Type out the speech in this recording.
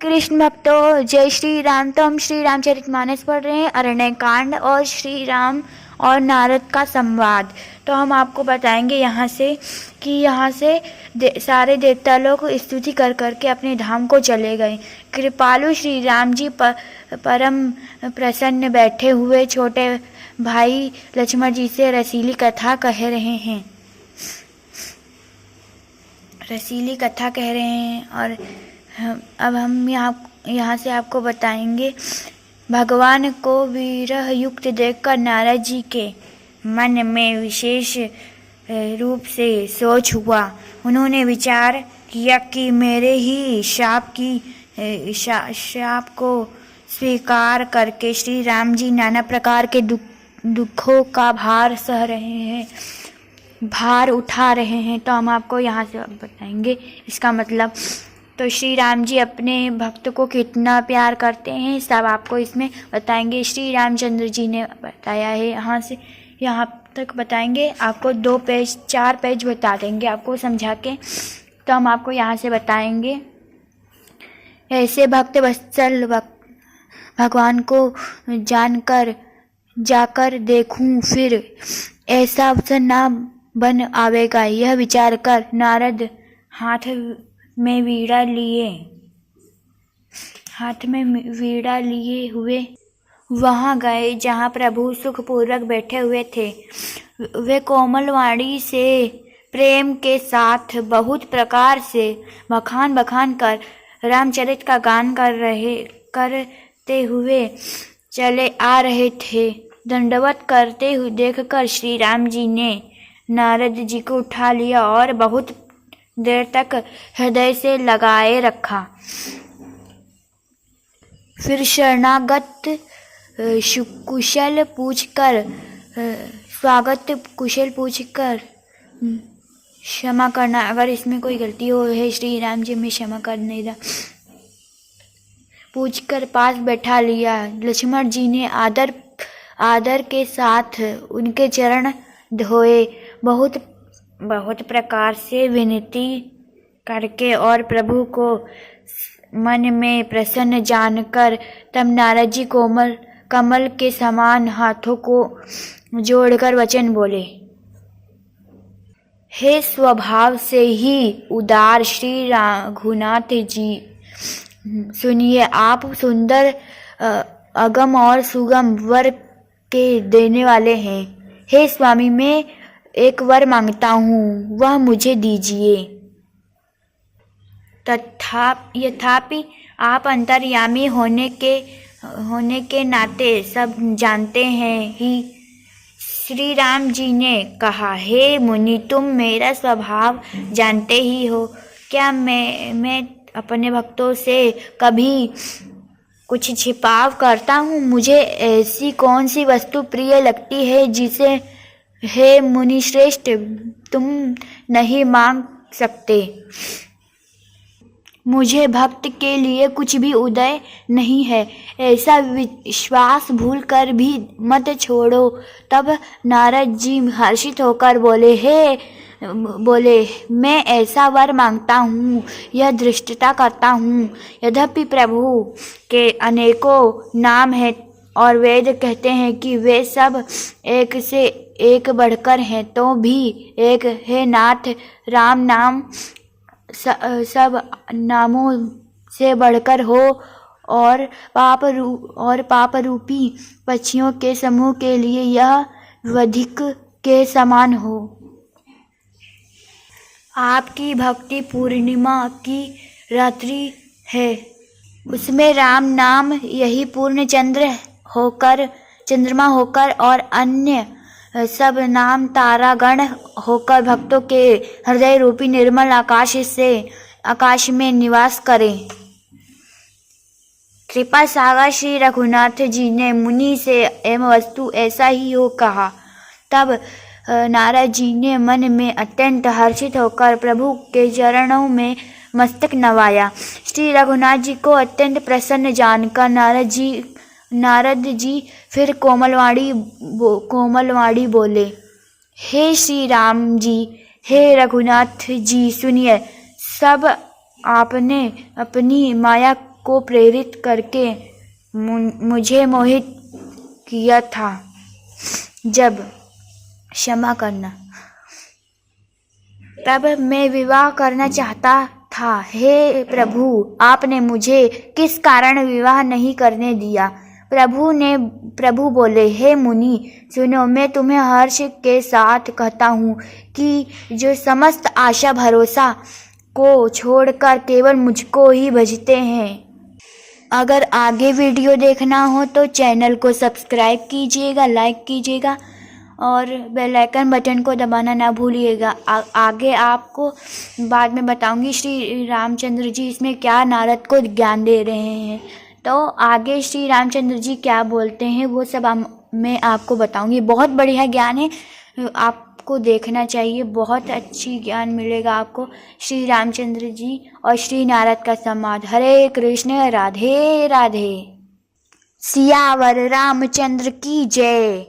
कृष्ण भक्तों, जय श्री राम। तो हम श्री रामचरितमानस पढ़ रहे हैं, अरण्यकांड और श्री राम और नारद का संवाद। तो हम आपको बताएंगे यहाँ से कि यहाँ से सारे देवता लोग स्तुति कर करके अपने धाम को चले गए। कृपालु श्री राम जी परम प्रसन्न बैठे हुए छोटे भाई लक्ष्मण जी से रसीली कथा कह रहे हैं। और अब हम यहाँ से आपको बताएंगे। भगवान को विरह युक्त देखकर नारद जी के मन में विशेष रूप से सोच हुआ। उन्होंने विचार किया कि मेरे ही शाप को स्वीकार करके श्री राम जी नाना प्रकार के दुखों का भार उठा रहे हैं। तो हम आपको यहाँ से बताएंगे इसका मतलब। तो श्री राम जी अपने भक्त को कितना प्यार करते हैं सब आपको इसमें बताएंगे। श्री रामचंद्र जी ने बताया है, यहाँ तक बताएंगे। आपको 4 पेज बता देंगे आपको समझा के। तो हम आपको यहाँ से बताएंगे। ऐसे भक्त वत्सल भगवान को जाकर देखूं, फिर ऐसा अवसर ना बन आवेगा। यह विचार कर नारद हाथ में वीणा लिए हुए वहां गए जहां प्रभु सुखपूर्वक बैठे हुए थे। वे कोमल वाणी से प्रेम के साथ बहुत प्रकार से बखान कर रामचरित का गान करते हुए चले आ रहे थे। दंडवत करते हुए देखकर श्री राम जी ने नारद जी को उठा लिया और बहुत देर तक हृदय से लगाए रखा। फिर शरणागत स्वागत कुशल पूछकर क्षमा करना। अगर इसमें कोई गलती हो है श्री राम जी में क्षमा करने दा। पूछकर पास बैठा लिया। लक्ष्मण जी ने आदर के साथ उनके चरण धोए, बहुत प्रकार से विनती करके और प्रभु को मन में प्रसन्न जानकर तब नारद जी कमल के समान हाथों को जोड़कर वचन बोले। हे स्वभाव से ही उदार श्री रघुनाथ जी, सुनिए। आप सुंदर अगम और सुगम वर के देने वाले हैं। हे स्वामी, मैं एक वर मांगता हूँ, वह मुझे दीजिए। यथापि आप अंतर्यामी होने के नाते सब जानते हैं ही। श्री राम जी ने कहा, हे मुनि, तुम मेरा स्वभाव जानते ही हो। क्या मैं अपने भक्तों से कभी कुछ छिपाव करता हूँ? मुझे ऐसी कौन सी वस्तु प्रिय लगती है जिसे हे मुनि श्रेष्ठ तुम नहीं मांग सकते। मुझे भक्त के लिए कुछ भी उदय नहीं है, ऐसा विश्वास भूल कर भी मत छोड़ो। तब नारद जी हर्षित होकर बोले, मैं ऐसा वर मांगता हूँ, यह दृष्टता करता हूँ। यद्यपि प्रभु के अनेकों नाम हैं और वेद कहते हैं कि वे सब एक से एक बढ़कर हैं, तो भी एक है नाथ। राम नाम सब नामों से बढ़कर हो और पाप रूपी पक्षियों के समूह के लिए यह वधिक के समान हो। आपकी भक्ति पूर्णिमा की रात्रि है, उसमें राम नाम यही पूर्ण चंद्रमा होकर और अन्य सब नाम तारागण होकर भक्तों के हृदय रूपी निर्मल आकाश में निवास करें। कृपा सागर श्री रघुनाथ जी ने मुनि से एवं वस्तु ऐसा ही हो कहा। तब नारद जी ने मन में अत्यंत हर्षित होकर प्रभु के चरणों में मस्तक नवाया। श्री रघुनाथ जी को अत्यंत प्रसन्न जानकर नारद जी फिर कोमलवाणी बोले, हे श्री राम जी, हे रघुनाथ जी, सुनिए। सब आपने अपनी माया को प्रेरित करके मुझे मोहित किया था। जब क्षमा करना, तब मैं विवाह करना चाहता था। हे प्रभु, आपने मुझे किस कारण विवाह नहीं करने दिया? प्रभु बोले, हे मुनि सुनो, मैं तुम्हें हर्ष के साथ कहता हूँ कि जो समस्त आशा भरोसा को छोड़कर केवल मुझको ही भजते हैं। अगर आगे वीडियो देखना हो तो चैनल को सब्सक्राइब कीजिएगा, लाइक कीजिएगा और बेल आइकन बटन को दबाना ना भूलिएगा। आगे आपको बाद में बताऊंगी श्री रामचंद्र जी इसमें क्या नारद को ज्ञान दे रहे हैं। तो आगे श्री रामचंद्र जी क्या बोलते हैं वो सब मैं आपको बताऊंगी। बहुत बढ़िया ज्ञान है, आपको देखना चाहिए, बहुत अच्छी ज्ञान मिलेगा आपको श्री रामचंद्र जी और श्री नारद का संवाद। हरे कृष्ण, राधे राधे। सियावर रामचंद्र की जय।